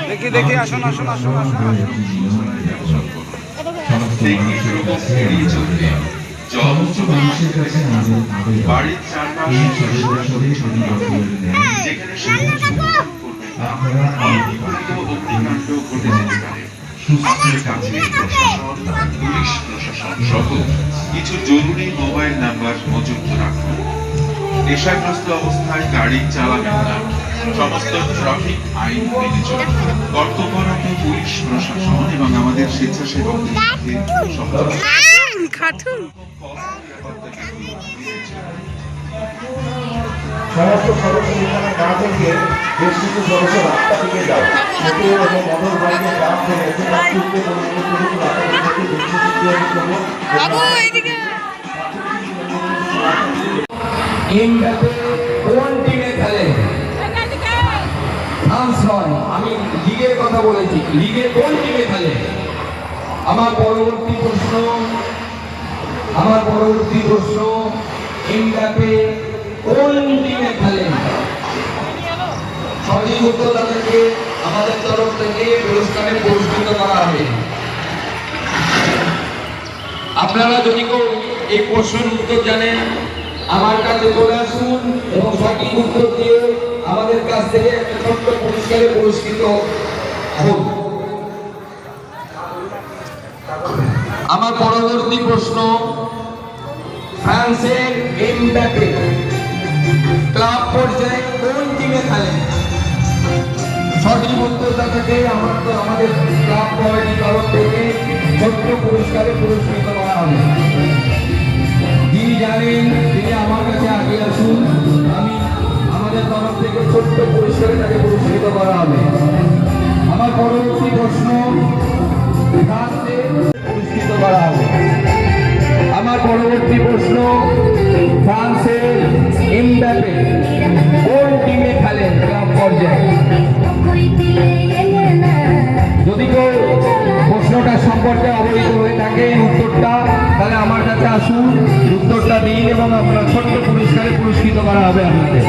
দেখি দেখি, আসুন আসুন আসুন আসুন। বাড়ির কিছু জরুরি মোবাইল নাম্বার মজুত রাখুন। নেশাগ্রস্ত অবস্থায় গাড়ি চালাবেন না। সমস্ত ট্রাফিক আইন মেনে চলুন। কর্তব্যরত পুলিশ প্রশাসন এবং আমাদের স্বেচ্ছাসেবকদের সাথে সমস্ত সদস্য যেখানে না থেকে বেশ কিছু সদস্য রাস্তা থেকে যাও এবং মোটর বাইকে গ্রাম থেকে কোন টিমে খেলে? আমি লিগের কথা বলেছি, লিগে কোন টিমে খেলে? আমার পরবর্তী প্রশ্ন এমবাপে কোন টিমে খেলেন? সঠিক উত্তর তাদেরকে আমাদের তরফ থেকে পুরস্কারে পুরস্কৃত করা হবে। আপনারা যদি কেউ এই প্রশ্নের উত্তর জানেন আমার কাছে চলে আসুন এবং সঠিক উত্তর দিয়ে আমাদের কাছ থেকে একটা ছোট্ট পুরস্কারে পুরস্কৃত হন। আমার পরবর্তী প্রশ্ন, ফ্রান্সের এমবাপে ক্লাব পর্যায়ে কোন টিমে খেলেন? সঠিক উত্তরটা থেকে আমাদের ক্লাব কমিটির তরফ থেকে ছোট্ট পুরস্কারে পুরস্কৃত করা হবে। যিনি জানেন তিনি আমার কাছে আগে আসুন, আমাদের তরফ থেকে ছোট্ট পুরস্কারে তাকে পুরস্কৃত করা হবে। আমার পরবর্তী প্রশ্ন, ফ্রান্সে পুরস্কৃত করা হবে। আমার পরবর্তী প্রশ্ন, ফ্রান্সের এমবাপে কোন টিমে খেলেন ক্লাব পর্যায়ে? যদি কেউ প্রশ্নটা সম্পর্কে অবহিত হয়ে থাকে উত্তরটা, তাহলে আমার কাছে আসুন, উত্তরটা দিন এবং আপনার ছোট্ট পুরস্কারে পুরস্কৃত করা হবে আপনাদের।